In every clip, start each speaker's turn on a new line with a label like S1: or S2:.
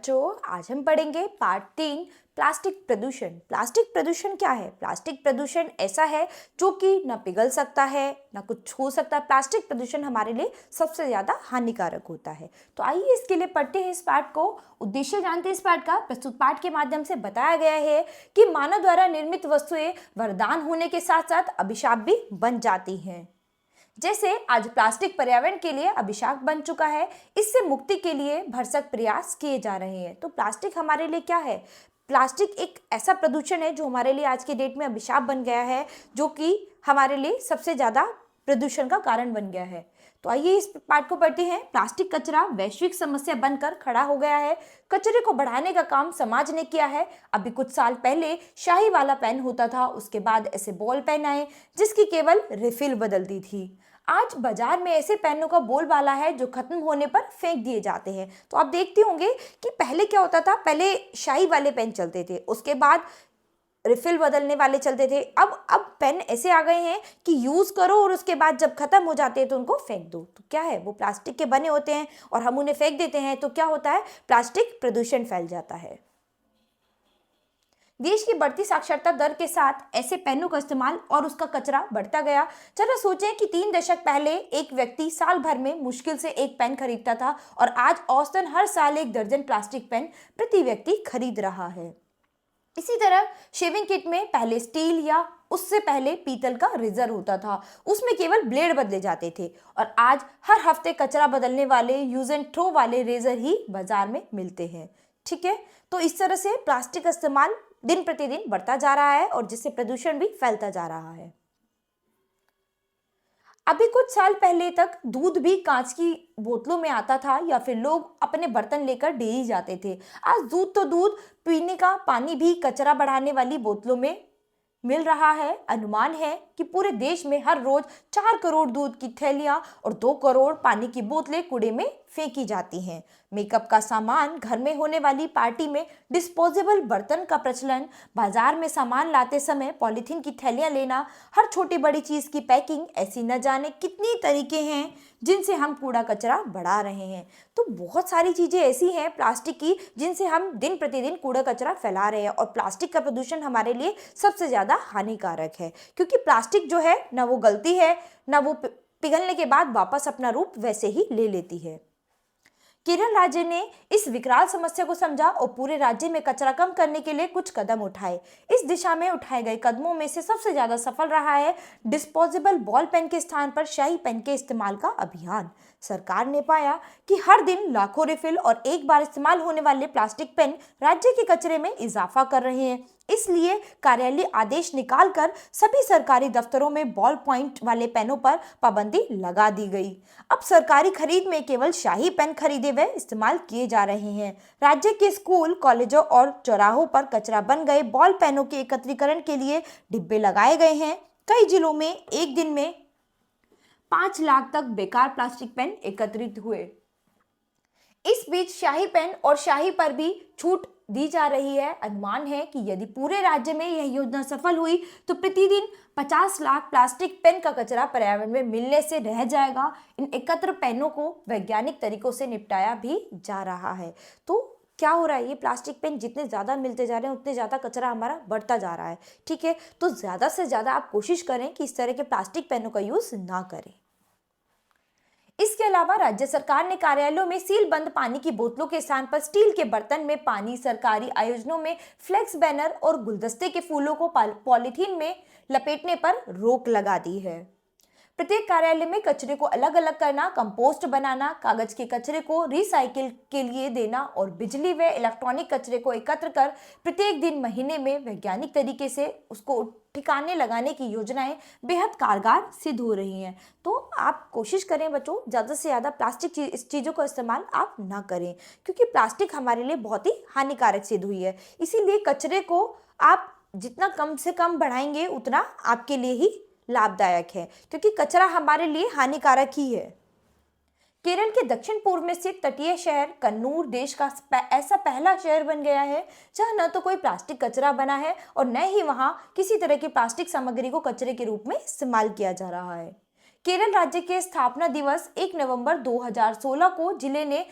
S1: बच्चों, आज हम पढ़ेंगे पार्ट 3 प्लास्टिक प्रदूषण। प्लास्टिक प्रदूषण क्या है? प्लास्टिक प्रदूषण ऐसा है जो कि न पिघल सकता है न कुछ छू सकता। प्लास्टिक प्रदूषण हमारे लिए सबसे ज्यादा हानिकारक होता है। तो आइए इसके लिए पढ़ते हैं इस पाठ को। उद्देश्य जानते हैं इस पाठ का। प्रस्तुत पाठ के माध्यम से बताया गया है कि मानव द्वारा निर्मित वस्तुएं वरदान होने के साथ साथ अभिशाप भी बन जाती हैं। जैसे आज प्लास्टिक पर्यावरण के लिए अभिशाप बन चुका है, इससे मुक्ति के लिए भरसक प्रयास किए जा रहे हैं। तो प्लास्टिक हमारे लिए क्या है? प्लास्टिक एक ऐसा प्रदूषण है जो हमारे लिए आज के डेट में अभिशाप बन गया है, जो कि हमारे लिए सबसे ज्यादा प्रदूषण का कारण बन गया है। तो आइए इस पाठ को पढ़ते हैं। प्लास्टिक कचरा वैश्विक समस्या बनकर खड़ा हो गया है। कचरे को बढ़ाने का काम समाज ने किया है। अभी कुछ साल पहले शाही वाला पेन होता था, उसके बाद ऐसे बॉल पेन आए जिसकी केवल रिफिल बदलती थी। आज बाजार में ऐसे पेनों का बोलबाला है जो खत्म होने पर फेंक दिए जाते हैं। तो आप देखते होंगे कि पहले क्या होता था, पहले शाही वाले पेन चलते थे, उसके बाद रिफिल बदलने वाले चलते थे। अब पेन ऐसे आ गए हैं कि यूज करो और उसके बाद जब खत्म हो जाते हैं तो उनको फेंक दो। तो क्या है, वो प्लास्टिक के बने होते हैं और हम उन्हें फेंक देते हैं। तो क्या होता है, प्लास्टिक प्रदूषण फैल जाता है। देश की बढ़ती साक्षरता दर के साथ ऐसे पेनों का इस्तेमाल और उसका कचरा बढ़ता गया। जरा सोचें कि 3 दशक पहले एक व्यक्ति साल भर में मुश्किल से एक पेन खरीदता था और आज औसतन हर साल 1 दर्जन प्लास्टिक पेन प्रति व्यक्ति खरीद रहा है। इसी तरह शेविंग किट में पहले स्टील या उससे पहले पीतल का रेजर होता था, उसमें केवल ब्लेड बदले जाते थे, और आज हर हफ्ते कचरा बदलने वाले यूज एंड थ्रो वाले रेजर ही बाजार में मिलते हैं। ठीक है, तो इस तरह से प्लास्टिक का इस्तेमाल दिन प्रतिदिन बढ़ता जा रहा है और जिससे प्रदूषण भी फैलता जा रहा है। अभी कुछ साल पहले तक दूध भी कांच की बोतलों में आता था या फिर लोग अपने बर्तन लेकर डेयरी जाते थे। आज दूध तो दूध, पीने का पानी भी कचरा बढ़ाने वाली बोतलों में मिल रहा है। अनुमान है कि पूरे देश में हर रोज 4 करोड़ दूध की थैलियां और 2 करोड़ पानी की बोतलें कूड़े में फेंकी जाती हैं। मेकअप का सामान, घर में होने वाली पार्टी में डिस्पोजेबल बर्तन का प्रचलन, बाजार में सामान लाते समय पॉलीथीन की थैलियां लेना, हर छोटी बड़ी चीज की पैकिंग, ऐसी न जाने कितनी तरीके हैं जिनसे हम कूड़ा कचरा बढ़ा रहे हैं। तो बहुत सारी चीजें ऐसी हैं प्लास्टिक की जिनसे हम दिन प्रतिदिन कूड़ा कचरा फैला रहे हैं, और प्लास्टिक का प्रदूषण हमारे लिए सबसे ज्यादा हानिकारक है, क्योंकि प्लास्टिक जो है ना वो गलती है, ना वो पिघलने के बाद वापस अपना रूप वैसे ही ले लेती है। केरल राज्य ने इस विकराल समस्या को समझा और पूरे राज्य में कचरा कम करने के लिए कुछ कदम उठाए। इस दिशा में उठाए गए कदमों में से सबसे ज्यादा सफल रहा है डिस्पोजेबल बॉल पेन के स्थान पर शाही पेन के इस्तेमाल का अभियान। सरकार ने पाया कि हर दिन लाखों रिफिल और एक बार इस्तेमाल होने वाले प्लास्टिक पेन राज्य के कचरे में इजाफा कर रहे हैं। इसलिए कार्यालय आदेश निकालकर सभी सरकारी दफ्तरों में बॉल पॉइंट वाले पेनों पर पाबंदी लगा दी गई। अब सरकारी खरीद में केवल शाही पेन खरीदे व इस्तेमाल किए जा रहे हैं। राज्य के स्कूल, कॉलेजों और चौराहों पर कचरा बन गए बॉल पेनों के एकत्रीकरण के लिए डिब्बे लगाए गए हैं। कई जिलों में एक दिन में 5 लाख तक बेकार प्लास्टिक पेन एकत्रित हुए। इस बीच शाही पेन और शाही पर भी छूट दी जा रही है। अनुमान है कि यदि पूरे राज्य में यह योजना सफल हुई तो प्रतिदिन 50 लाख प्लास्टिक पेन का कचरा पर्यावरण में मिलने से रह जाएगा। इन एकत्र पेनों को वैज्ञानिक तरीकों से निपटाया भी जा रहा है। तो क्या हो रहा है, ये प्लास्टिक पेन जितने ज़्यादा मिलते जा रहे हैं उतने ज़्यादा कचरा हमारा बढ़ता जा रहा है। ठीक है, तो ज़्यादा से ज़्यादा आप कोशिश करें कि इस तरह के प्लास्टिक पेनों का यूज़ ना करें। इसके अलावा राज्य सरकार ने कार्यालयों में सील बंद पानी की बोतलों के स्थान पर स्टील के बर्तन में पानी, सरकारी आयोजनों में फ्लेक्स बैनर और गुलदस्ते के फूलों को पॉलीथीन में लपेटने पर रोक लगा दी है। प्रत्येक कार्यालय में कचरे को अलग अलग करना, कंपोस्ट बनाना, कागज के कचरे को रिसाइकिल के लिए देना और बिजली व इलेक्ट्रॉनिक कचरे को एकत्र कर प्रत्येक दिन महीने में वैज्ञानिक तरीके से उसको ठिकाने लगाने की योजनाएं बेहद कारगर सिद्ध हो रही हैं। तो आप कोशिश करें बच्चों, ज़्यादा से ज़्यादा प्लास्टिक चीज़ों का इस्तेमाल आप ना करें, क्योंकि प्लास्टिक हमारे लिए बहुत ही हानिकारक सिद्ध हुई है। इसीलिए कचरे को आप जितना कम से कम बढ़ाएंगे उतना आपके लिए ही लाभदायक है, क्योंकि कचरा हमारे लिए हानिकारक ही है। केरल के दक्षिण पूर्व में स्थित तटीय शहर कन्नूर देश का ऐसा पहला शहर बन गया है जहां न तो कोई प्लास्टिक कचरा बना है और न ही वहां किसी तरह की प्लास्टिक सामग्री को कचरे के रूप में इस्तेमाल किया जा रहा है। केरल राज्य के स्थापना दिवस 1 नवंबर 2016 को जिले ने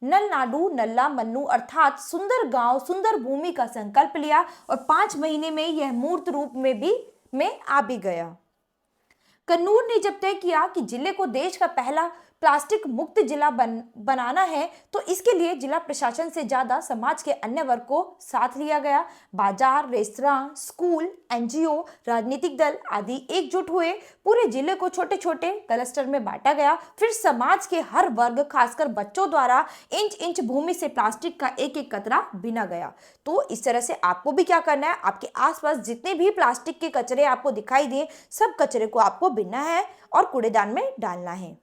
S1: नल नाडु नल्ला मन्नू अर्थात सुंदर गांव सुंदर भूमि का संकल्प लिया और 5 महीने में यह मूर्त रूप में आ भी गया। कन्नूर ने जब तय किया कि जिले को देश का पहला प्लास्टिक मुक्त जिला बनाना है तो इसके लिए जिला प्रशासन से ज्यादा समाज के अन्य वर्ग को साथ लिया गया। बाजार, रेस्तरां, स्कूल, एनजीओ, राजनीतिक दल आदि एकजुट हुए। पूरे जिले को छोटे छोटे क्लस्टर में बांटा गया। फिर समाज के हर वर्ग खासकर बच्चों द्वारा इंच इंच भूमि से प्लास्टिक का एक एक कतरा बिना गया। तो इस तरह से आपको भी क्या करना है, आपके आसपास जितने भी प्लास्टिक के कचरे आपको दिखाई दें सब कचरे को आपको बिनना है और कूड़ेदान में डालना है।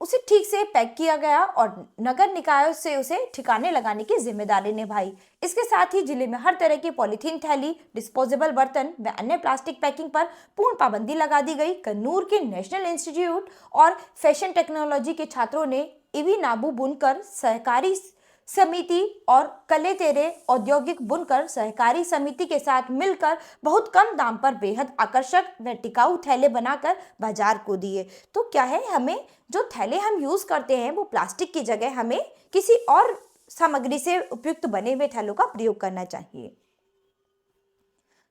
S1: उसे ठीक से पैक किया गया और नगर निकायों से उसे ठिकाने लगाने की जिम्मेदारी निभाई। इसके साथ ही जिले में हर तरह की पॉलीथीन थैली, डिस्पोजेबल बर्तन व अन्य प्लास्टिक पैकिंग पर पूर्ण पाबंदी लगा दी गई। कन्नूर के नेशनल इंस्टीट्यूट और फैशन टेक्नोलॉजी के छात्रों ने इवी नाबू बुनकर सहकारी समिति और कले तेरे औद्योगिक बुनकर सहकारी समिति के साथ मिलकर बहुत कम दाम पर बेहद आकर्षक व टिकाऊ थैले बनाकर बाजार को दिए। तो क्या है, हमें जो थैले हम यूज करते हैं वो प्लास्टिक की जगह हमें किसी और सामग्री से उपयुक्त बने हुए थैलों का प्रयोग करना चाहिए।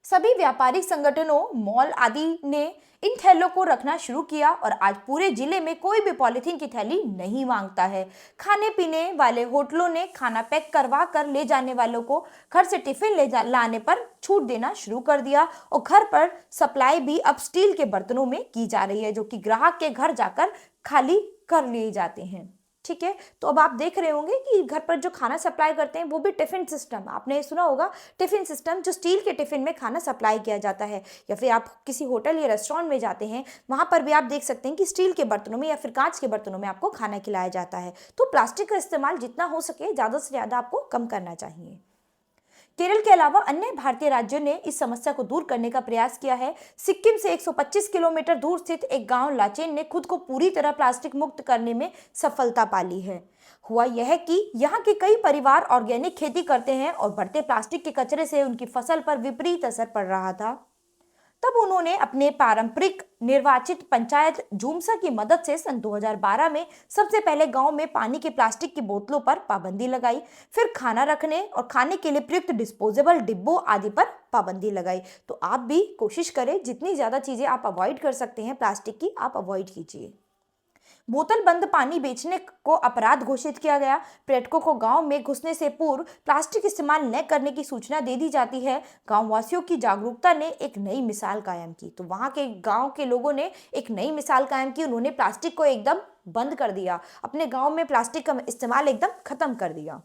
S1: सभी व्यापारिक संगठनों, मॉल आदि ने इन थैलों को रखना शुरू किया और आज पूरे जिले में कोई भी पॉलीथीन की थैली नहीं मांगता है। खाने पीने वाले होटलों ने खाना पैक करवा कर ले जाने वालों को घर से टिफिन लाने पर छूट देना शुरू कर दिया और घर पर सप्लाई भी अब स्टील के बर्तनों में की जा रही है, जो कि ग्राहक के घर जाकर खाली कर लिए जाते हैं। ठीक है, तो अब आप देख रहे होंगे कि घर पर जो खाना सप्लाई करते हैं वो भी टिफिन सिस्टम, आपने सुना होगा टिफिन सिस्टम, जो स्टील के टिफिन में खाना सप्लाई किया जाता है। या फिर आप किसी होटल या रेस्टोरेंट में जाते हैं, वहां पर भी आप देख सकते हैं कि स्टील के बर्तनों में या फिर कांच के बर्तनों में आपको खाना खिलाया जाता है। तो प्लास्टिक का इस्तेमाल जितना हो सके ज्यादा से ज्यादा आपको कम करना चाहिए। केरल के अलावा अन्य भारतीय राज्यों ने इस समस्या को दूर करने का प्रयास किया है। सिक्किम से 125 किलोमीटर दूर स्थित एक गांव लाचेन ने खुद को पूरी तरह प्लास्टिक मुक्त करने में सफलता पाली है। हुआ यह कि यहाँ के कई परिवार ऑर्गेनिक खेती करते हैं और बढ़ते प्लास्टिक के कचरे से उनकी फसल पर विपरीत असर पड़ रहा था। तब उन्होंने अपने पारंपरिक निर्वाचित पंचायत झूमसा की मदद से सन 2012 में सबसे पहले गांव में पानी की प्लास्टिक की बोतलों पर पाबंदी लगाई। फिर खाना रखने और खाने के लिए प्रयुक्त डिस्पोजेबल डिब्बों आदि पर पाबंदी लगाई। तो आप भी कोशिश करें, जितनी ज्यादा चीजें आप अवॉइड कर सकते हैं प्लास्टिक की, आप अवॉइड कीजिए। बोतल बंद पानी बेचने को अपराध घोषित किया गया। पर्यटकों को गांव में घुसने से पूर्व प्लास्टिक इस्तेमाल न करने की सूचना दे दी जाती है। गांव वासियों की जागरूकता ने एक नई मिसाल कायम की। तो वहां के गांव के लोगों ने एक नई मिसाल कायम की, उन्होंने प्लास्टिक को एकदम बंद कर दिया, अपने गाँव में प्लास्टिक का इस्तेमाल एकदम खत्म कर दिया।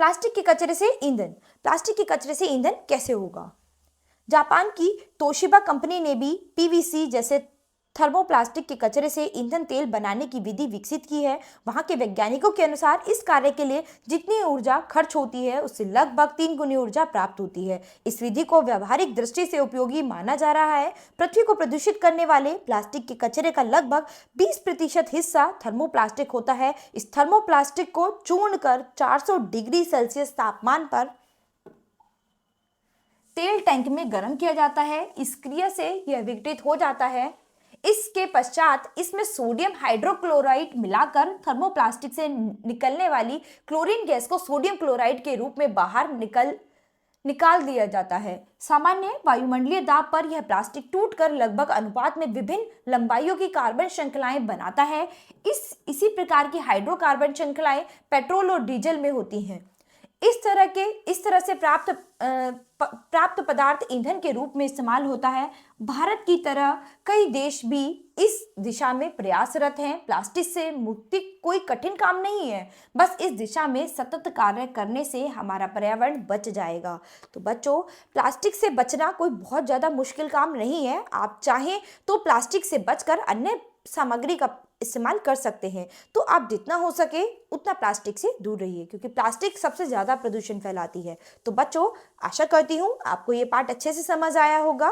S1: प्लास्टिक के कचरे से ईंधन, प्लास्टिक के कचरे से ईंधन कैसे होगा? जापान की तोशिबा कंपनी ने भी पीवीसी जैसे थर्मोप्लास्टिक के कचरे से ईंधन तेल बनाने की विधि विकसित की है। वहां के वैज्ञानिकों के अनुसार इस कार्य के लिए जितनी ऊर्जा खर्च होती है उससे लगभग 3 गुनी ऊर्जा प्राप्त होती है। इस विधि को व्यावहारिक दृष्टि से उपयोगी माना जा रहा है। पृथ्वी को प्रदूषित करने वाले प्लास्टिक के कचरे का लगभग 20% हिस्सा थर्मोप्लास्टिक होता है। इस थर्मोप्लास्टिक को चूर्ण कर 400 डिग्री सेल्सियस तापमान पर तेल टैंक में गर्म किया जाता है। इस क्रिया से यह विघटित हो जाता है। इसके पश्चात इसमें सोडियम हाइड्रोक्लोराइड मिलाकर थर्मोप्लास्टिक से निकलने वाली क्लोरीन गैस को सोडियम क्लोराइड के रूप में बाहर निकाल दिया जाता है। सामान्य वायुमंडलीय दाब पर यह प्लास्टिक टूटकर लगभग अनुपात में विभिन्न लंबाइयों की कार्बन श्रृंखलाएं बनाता है। इसी प्रकार की हाइड्रोकार्बन श्रृंखलाएं पेट्रोल और डीजल में होती हैं। इस तरह से प्राप्त पदार्थ ईंधन के रूप में इस्तेमाल होता है। भारत की तरह कई देश भी इस दिशा में प्रयासरत हैं। प्लास्टिक से मुक्ति कोई कठिन काम नहीं है, बस इस दिशा में सतत कार्य करने से हमारा पर्यावरण बच जाएगा। तो बच्चों, प्लास्टिक से बचना कोई बहुत ज़्यादा मुश्किल काम नहीं है। आप चाहें तो प्लास्टिक से बचकर अन्य सामग्री का इस्तेमाल कर सकते हैं। तो आप जितना हो सके उतना प्लास्टिक से दूर रहिए, क्योंकि प्लास्टिक सबसे ज़्यादा प्रदूषण फैलाती है। तो बच्चों, आशा करती हूँ आपको ये पाठ अच्छे से समझ आया होगा।